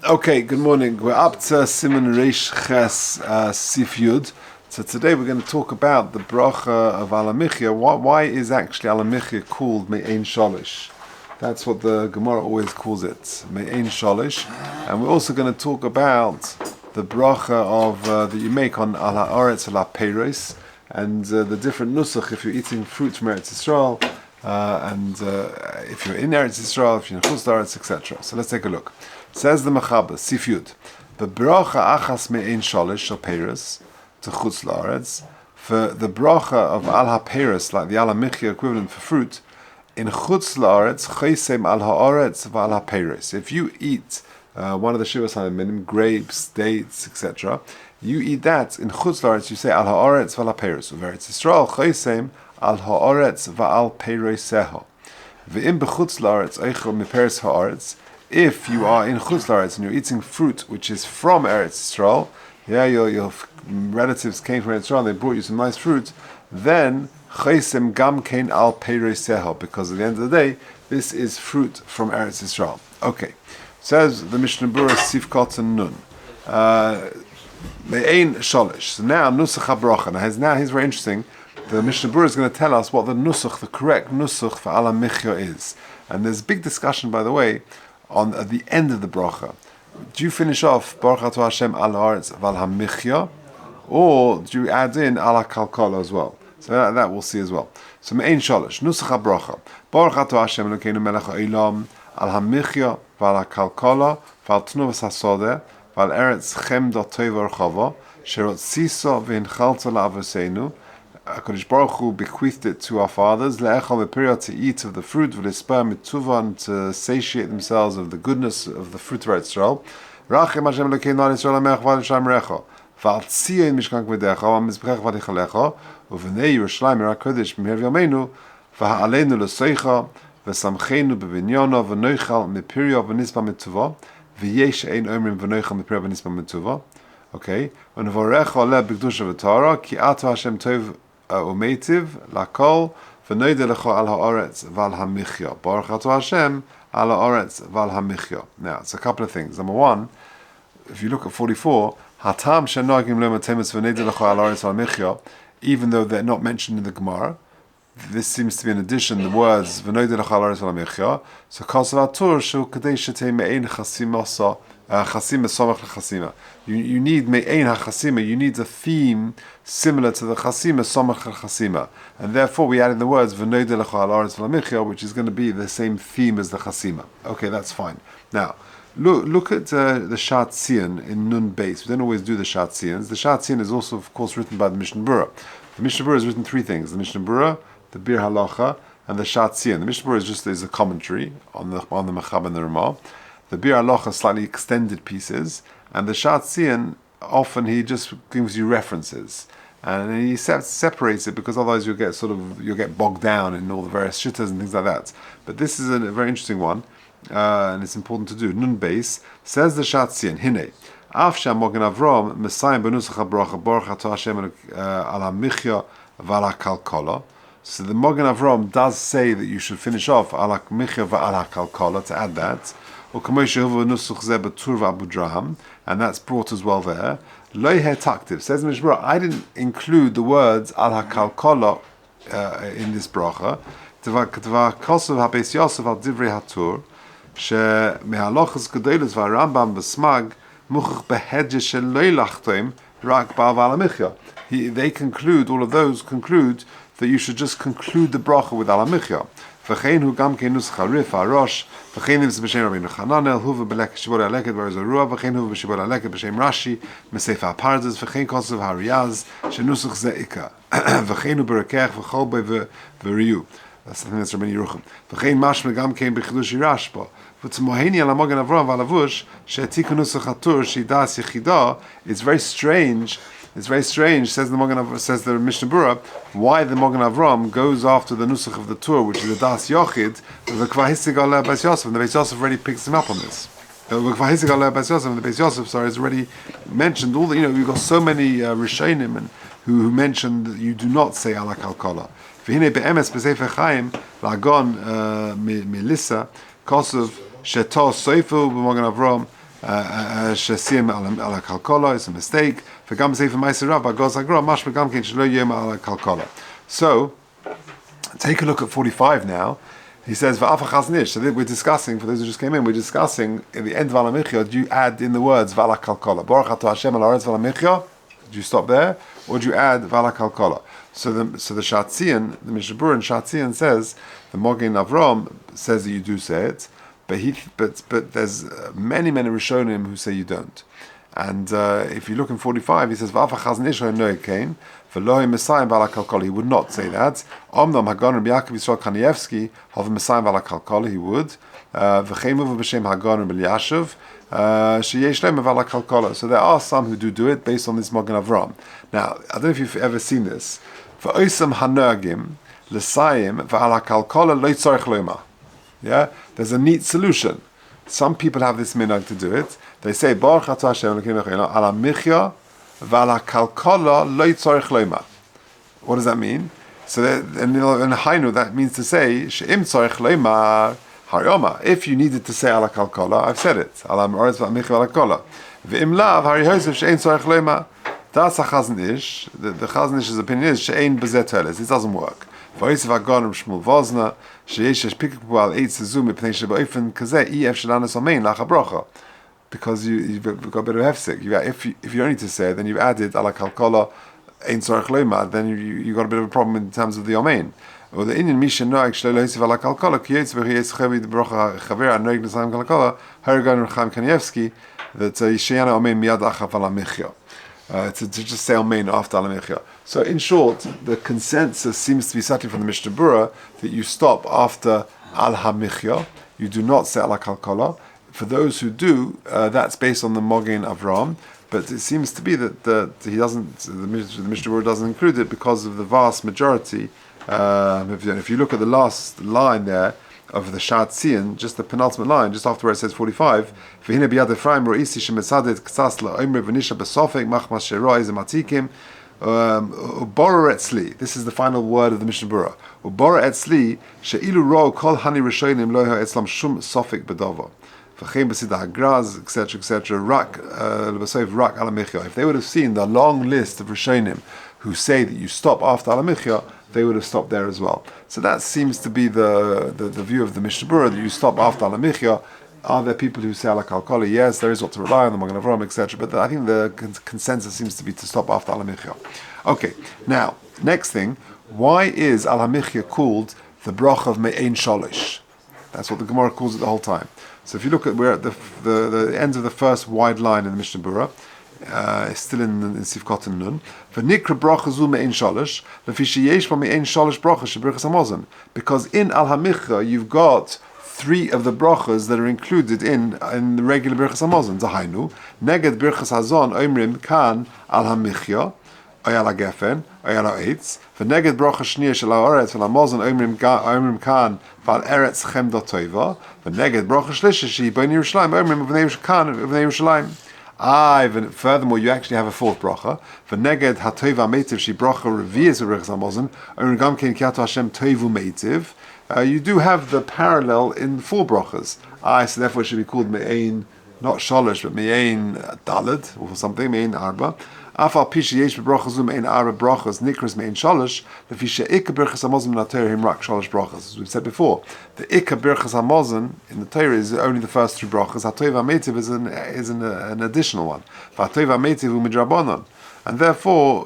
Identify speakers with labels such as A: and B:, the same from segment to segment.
A: Okay, good morning. We're up to Siman Reish Ches Sif Yud. So today we're going to talk about the bracha of Hamichya. Why is actually Hamichya called Me'ein Sholosh? That's what the Gemara always calls it, Me'ein Sholosh. And we're also going to talk about the bracha of that you make on Al Ha'aretz Al HaPeiros and the different nusach if you're eating fruit from Eretz Yisrael and if you're in Eretz Yisrael, if you're in Chutz La'aretz, etc. So let's take a look. Says the Mechaber, Sif Yud, the bracha achas me'ein sholosh shel peiros to chutz la'aretz, for the bracha of al ha'peiros, like the al ha'michya equivalent for fruit, in chutz la'aretz chaysem al ha'aretz v'al ha'peiros. If you eat one of the shivas ha'minim, grapes, dates, etc., you eat that in chutz la'aretz. You say al ha'aretz v'al ha'peiros. Uveretz Yisrael chaysem al ha'aretz v'al peiroseho. V'im b'chutz la'aretz eichel miperes ha'aretz. If you are in Chutz La'aretz and you're eating fruit which is from Eretz Yisrael, your relatives came from Eretz Yisrael and they brought you some nice fruit, then Chaysem Gam Kein Al Peiroseho, because at the end of the day, this is fruit from Eretz Yisrael. Okay, says the Mishnah Berurah Sifkot and Nun. Me'ein Sholosh. So now Nusach HaBracha. Now he's very interesting. The Mishnah Berurah is going to tell us what the nusach, the correct nusach for Al Hamichya is. And there's a big discussion, by the way, at the end of the bracha. Do you finish off Baruch Atah Hashem al ha'aretz v'al hamichya, or do you add in al ha'kalkala as well? So that we'll see as well. So me'ein sholosh nusach habracha Baruch Atah Hashem Elokeinu melech ha'olam al hamichya v'al ha'kalkala v'al tnuvas hasodeh v'al eretz chem dotov v'rchava sherot siso v'hinchalta la'avoseinu. HaKadosh Baruch Hu bequeathed it to our fathers, le'echal v'pirya, to eat of the fruit, v'lispa mitzuvan, to satiate themselves of the goodness of the fruit of Eretz Yisrael. Rachem Hashem Elokeinu al Yisrael ha'melech v'al Yisrael recha, v'al tziyah in mishkan kvedecha, v'al mizbech v'al yichalecha, v'vnei Yerushalayim ira kodesh b'meher v'yameinu, v'ha'aleinu l'soicha, v'samcheinu b'vinyono, v'noichal mipirya v'nispa mitzuva, v'yesh ein omrim v'noichal mipirya v'nispa mitzuva. Okay, v'nevorecha oleh b'kedusha v'Torah, ki ato Hashem tov umetiv lakol v'noide lecho al ha'aretz v'al hamichya. Baruch Atah Hashem al ha'aretz v'al hamichya. Now, it's a couple of things. Number one, if you look at 44, hatam shenagim lo matemus v'noide lecho al ha'aretz v'al hamichya, even though they're not mentioned in the Gemara, this seems to be an addition, the words v'noide lecho al ha'aretz v'al hamichya. So kasav atur shu kadei shetei me'ein chasimasa chasima somach l'chasima. You need me'ein ha'chasima. You need a theme similar to the chasima somach l'chasima, and therefore we add in the words v'noide lecho al ha'aretz v'al hamichya, which is going to be the same theme as the chasima. Okay, that's fine. Now look at the Shat Tzion in Nun Beis. We don't always do the Shat Tziyons. The Shat Tzion is also, of course, written by the Mishnah Berurah. The Mishnah Berurah has written three things: the Mishnah Berurah, the Bir Halacha, and the Shat Tzion. The Mishnah Berurah is a commentary on the Mechab and the Ramah. The Bir Halacha slightly extended pieces, and the Shat Tzion often he just gives you references, and he separates it because otherwise you'll get bogged down in all the various shittas and things like that. But this is a very interesting one, and it's important to do. Nun Beis says the Shat Tzion, Hine Af Mogen Avram Mesayim Benusach HaBracha Baruch Atah Hashem al Hamichya v'al HaKalkala. So the Mogen Avram does say that you should finish off al Hamichya v'al HaKalkala, to add that. And that's brought as well there. Says Mishra, I didn't include the words al hakalkala in this bracha. Kosov habeis Yosef al divrei hatur she mehalachas gedolos v'Rambam v'smag muchach behedje sheloi lachtoim rak ba'al hamichya. They conclude, all of those conclude that you should just conclude the bracha with al hamichya. V'chein hu gam kein nusach harif harosh, v'chein hu b'shem Rabbi Chananel, hu v'belek shibor aleket v'arzarua, v'chein hu v'shibor aleket b'shem Rashi, m'sefer ha'pardes, v'chein kosov ha'riyaz, shenusach ze'ika, v'chein hu b'rekech v'chol b'e v'riyu. That's the thing that's Rabbi Yerucham. V'chein mashma gam kein b'chidush yirashba. V'tzumoheni al Mogen Avram v'alavush, she'etiku nusach hatur, she'idas yechidah. It's very strange, says the Mishnah Berurah, why the Mogen Avram goes after the nusach of the Torah, which is the Das Yochid, the Kvahisig al Beis Yosef, and the Beis Yosef already picks him up on this. The Kvahisig al Beis Yosef, and the Beis Yosef, has already mentioned all the, we've got so many Rishonim and who mentioned that you do not say ala kalkala. V'hinei be'emes b'sefer Chaim, lagon melissa, kosov sheto soifu b'Mogen Avram, Shesim ala kalkola is a mistake. V'gam sefer ma'aser Rabbah goes agra mashma gam ken shelo yom ala kalkola. So take a look at 45 now. He says v'afa chaznish. So we're discussing, for those who just came in, we're discussing in the end of Hamichya, do you add in the words v'ala kalkola? Baruch atah Hashem al haaretz v'Hamichya. Do you stop there, or do you add v'ala kalkola? So the Shatzian, the Mishnah Berurah in Shatzian says the Mogen Avram says that you do say it, but there's many Rishonim who say you don't. And if you look in 45, he says v'afa chaznish noikain v'lohi Messiah v'ala kalkola. He would not say that. Omnam Hagon Rabbi Yaakov Yisrael Kanievsky have Messiah v'ala kalkola. He would. V'cheimu b'shem Hagon Rabbi Yashav sheyesh lehem v'ala kalkola. So there are some who do it based on this Mogen Avram. Now I don't know if you've ever seen this. V'oisam hanergim l'sayim v'ala kalkola lo tzarich loma. Yeah, there's a neat solution. Some people have this minhag to do it. They say Baruch atah Hashem Elokeinu melech ala michya v'ala kalkola lo tzarich loma. What does that mean? So in Hainu that means to say she'im tzarich loma hariyoma. If you needed to say ala kalkola, I've said it. Ala haaretz v'michya v'ala kalkola. V'im lav hari yosef she'ein tzarich loma. That's a Chazon Ish. The Chazon Ish's opinion is she'ein b'zeh teles. It doesn't work. V'oisiv Hagon Shmuel Vozna she'yesh pikuk al eitz zum mipnei she'ba'ofen kazeh ef shelanas amein lach habracha. Because you've got a bit of hefsek. If you don't need to say it, then you've added ala kalkola ein tzarich loma. Then you got a bit of a problem in terms of the amein. Or the Indian misha noag shelo loisiv ala kalkola ki yetz v'chiyetz chavi bracha chaver anoig nesayim kalkola Haragon Chaim Kanievsky that yishayana amein miyad achaf ala michya. To just say Amen after Hamichya. So in short, the consensus seems to be certainly from the Mishnah Berurah that you stop after Al Hamichya. You do not say Al Kalkola. For those who do, that's based on the Mogen Avram. But it seems to be that he doesn't. The Mishnah Berurah doesn't include it because of the vast majority. If you look at the last line there of the Shatzian, just the penultimate line, just after where it says 45, v'hine b'yad Ephraim ro'isi shemesadet k'sas la'omre v'nisha b'sofek machmas she'roa izem atikim ubora etzli. This is the final word of the Mishnah Berurah. Ubora etzli she'ilu ro kol hani rishonim lo etzlam shum sofek b'dovo v'chein b'sidah hagraz etc. Rak l'basov rak ala michya. If they would have seen the long list of rishonim who say that you stop after ala michya, they would have stopped there as well. So that seems to be the view of the Mishnah Berurah, that you stop after Hamichya. Are there people who say ala kalkola? Yes, there is what to rely on, the Mogen Avram, etc. But I think the consensus seems to be to stop after Hamichya. Okay, now, next thing, why is al Hamichya called the bracha of Me'ein Sholosh? That's what the Gemara calls it the whole time. So if you look at, we're at the ends of the first wide line in the Mishnah Berurah, still in Sivkot and Nun. V'nikra bracha zu me'ein sholosh, lefi sheyesh ba me'ein sholosh bracha shebrichas hamazon. Because in Al Hamichya you've got 3 of the brachas that are included in the regular brichas hamazon. Zahainu neged brichas hazon oimrim kan Al Hamichya ayala gefen ayala eitz. V'neged bracha shniya shel haaretz vel hamazon oimrim kan val eretz chemda toiva. V'neged bracha shlisha she b'nei Yerushalayim oimrim v'nei kan v'nei Yerushalayim. Furthermore, you actually have a 4th bracha. V'neged hatova meitiv she bracha revias v'rechas hamazon gam ken kiatu Hashem toivu meitiv. You do have the parallel in 4 brachas. So therefore it should be called me'ein, not sholosh, but me'ein daled or something, me'ein arba. Afal pishi yesh b'bracha zu me'ein arba brachas nikras me'ein sholosh lefi she'ikka birchas hamazon nater him rak sholosh brachas. As we've said before, the ikka birchas hamazon in the Torah is only the first 3 brachas. Hatova meitiv is an additional one. Hatova meitiv hu midrabanan. And therefore,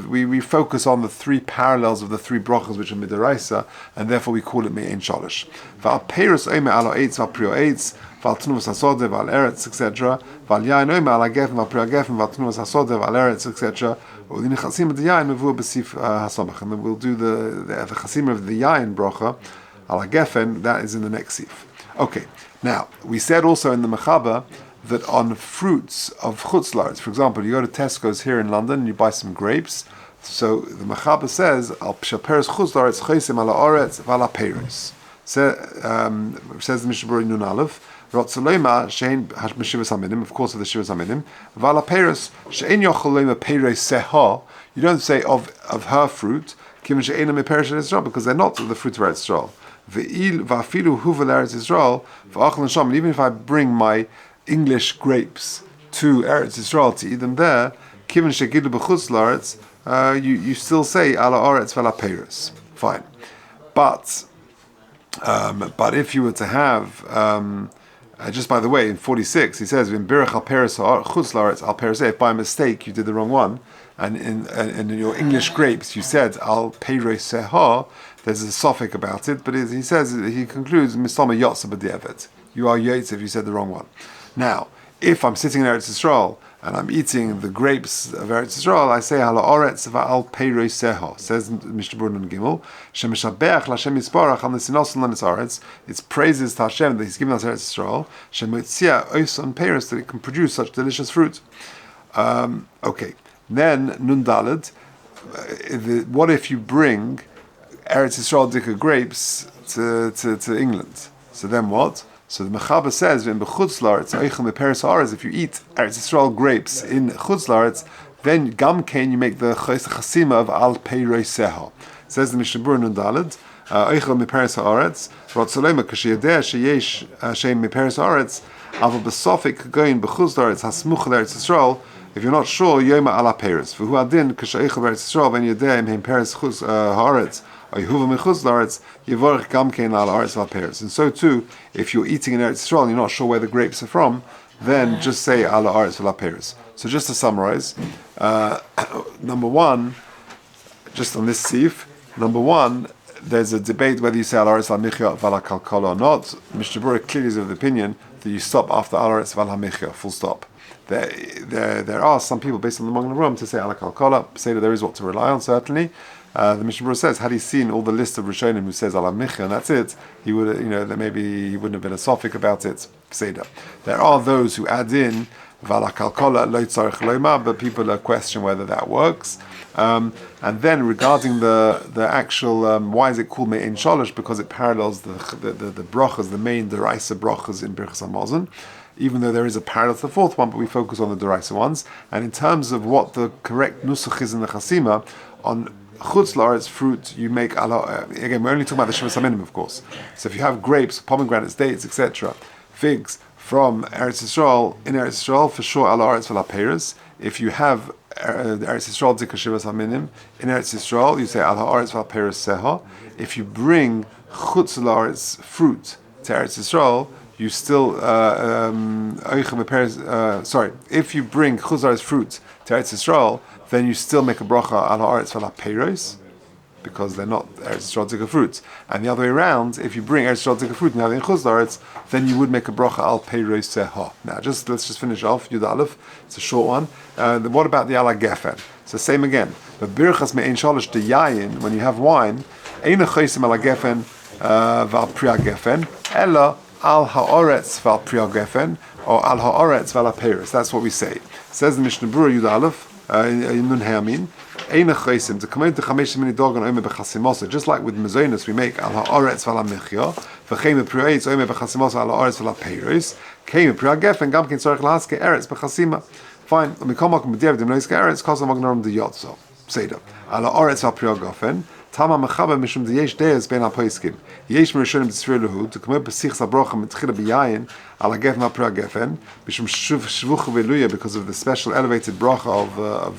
A: we focus on the 3 parallels of the 3 brachas which are midaraisa, and therefore we call it me'ein sholosh. V'al peirus oime alo eitz v'al prio eitz v'al tnuvas hasodeh v'al eretz etc. V'al yain oime ala gefen v'al prio gefen v'al tnuvas hasodeh v'al eretz etc. U'dinichasim the yain mevu b'sif hasomach. And then we'll do the chasim of the yain bracha ala gefen. That is in the next sif. Okay. Now we said also in the mechaber that on fruits of chutzlaretz, for example, you go to Tesco's here in London and you buy some grapes. So the Mechaber says, "Al pshaperes chutzlaretz chaysim ala oretz v'ala peiros." Says the Mishnah Berurah Nun Aleph, "Rotzolema shein hashmeshivas haminim." Of course, of the shivas haminim, v'ala peiros shein yocholema peiros seha. You don't say of her fruit, kiven she'ena meperish Israel, because they're not the fruit of Israel. V'il v'afilu hu v'leretz Israel v'achlan sham. Even if I bring my English grapes to Eretz Yisrael to eat them there, Kiven shegilu b'chutz la'aretz, you still say ala aretz v'ala peiros. Fine, but if you were to have just by the way, in 46 he says in birach al peiros chutz la'aretz al peiros. If by mistake you did the wrong one, and in your English grapes you said al peiros seha, there's a suffix about it, but he concludes misama yotza b'di'evet. You are yotze if you said the wrong one. Now, if I'm sitting in Eretz Yisrael and I'm eating the grapes of Eretz Yisrael, I say hala oretz va'al peiros seha. Says Mishnah Berurah Nun Gimel, shemishabeach l'Hashem yisparach al nesinoson l'nes aretz. It's praises to Hashem that He's given us Eretz Yisrael. Shemotzia oison peiros, that it can produce such delicious fruit. Okay, then Nun Daled. What if you bring Eretz Yisrael dika grapes to England? So then what? So the Mechaber says, if you eat Eretz Yisrael grapes in Chutz La'aretz, then Gamkein you make the chasima of al peiros seha. Says the Mishnah Berurah Nun Daled, Eichel miperes haaretz, Ratzolema kashiyadeh sheyesh shem miperes haaretz, aval besofik goyin b'chutz la'aretz hasmuch l'Eretz Yisrael. If you're not sure, yoma ala peiros. V'hu adin kasheichel b'Eretz Yisrael ben yadeh im peres chutz haaretz. And so too, if you're eating in Eretz Yisrael and you're not sure where the grapes are from, then just say ala aretz v'la peres. So just to summarize, number one, just on this sif, number one, there's a debate whether you say ala aretz v'la v'la kalkala or not. Mishnah Berurah clearly is of the opinion that you stop after ala aretz v'la hamichya, full stop. There are some people based on the Magen Avraham to say ala kalkala, say that there is what to rely on, certainly. The Mishnah Berurah says, had he seen all the list of Rishonim who says ala Hamichya and that's it, he would, that maybe he wouldn't have been a sophic about it. There are those who add in vala kalkola lo tzarich loima, but people question whether that works. And then regarding the actual why is it called me'ein Sholosh? Because it parallels the brachas, the main deraisa brachas in Birchas Hamazon. Even though there is a parallel to the fourth one, but we focus on the deraisa ones. And in terms of what the correct nusach is in the chasima, on Chutz La'aretz fruit, you make again, we're only talking about the Shivas HaMinim, of course. So if you have grapes, pomegranates, dates, etc., figs from Eretz Yisrael, in Eretz Yisrael, for sure, ala aretz v'la peiros. If you have Eretz Yisrael dika Shivas HaMinim, in Eretz Yisrael, you say ala aretz v'la peiros seha. If you bring Chutz La'aretz fruit to Eretz Yisrael, you still if you bring Chutz La'aretz fruit to Eretz Yisrael, then you still make a bracha ala aretz v'la peiros, because they're not Eretz Yisrael dika fruits. And the other way around, if you bring Eretz Yisrael dika fruit and have it in Chutz La'aretz, then you would make a bracha al peiros seha. Now, let's just finish off Yud Aleph. It's a short one. What about the ala gefen? So same again. The birchas me'ein Sholosh de yayin, when you have wine, eina chosim ala gefen v'al priya gefen, ella al ha'oretz v'al priya gefen, or al ha'oretz v'al peiros. That's what we say. Says the Mishnah Berurah Yud Aleph. Nun Hayamin, Eina Chaisim, to come into Chamesh Mini Dogan Ome Bechasimosa, just like with Mazonas we make Al Ha'aretz V'ala Hamichya, V'cheim Priyaitz Ome Bechasimosa Al Ha'aretz V'ala Peiros, Keim Priya Gefen, Gam Ken Tzorech Lahaske Eretz Bechasima. Fine, Mikom Makom B'Dev Dem Noiske Eretz, Kosam Magnarum De Yotzo. Seder. Al Ha'aretz V'al Priya Gefen, Tama Mechaber Mishum De Yesh Deis Ben HaPoiskim, Yesh Merishonim Tzfir Lehu, to come up B'Sich Zabrocha Mitchila B'Yayin, Al Ha'gefen V'al Priya Gefen, Mishum Shvucha V'Luya, because of the special elevated bracha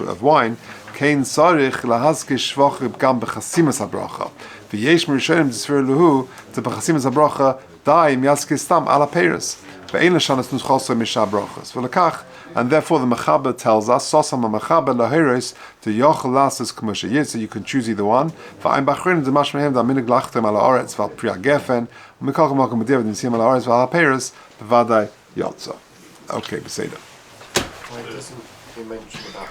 A: of wine, Kein Sarich Lahaske Shvucha Gam B'Chasimas HaBracha, V'Yesh Merishonim Tzfir Lehu, to B'Chasimas HaBracha, Daim Yaske Stam Ala Peiros, V'Ein Lashanas Nuschoso Misha Brachas, V'Lekach. And therefore the Mechaber tells us, Sosam Mechaber Lahiris to Yochel Lasses K'moshe Yid, so you can choose either one. V'Ayin Bachrin D'Mash Mehem D'Aminig Lachtem Ala Aretz V'Al Priya Gefen, U'Mikol K'Mokom B'Diavad N'Sim Ala Aretz V'Al HaPeiros B'Vadai Yotza. Okay, Beseda.
B: Why doesn't he mention about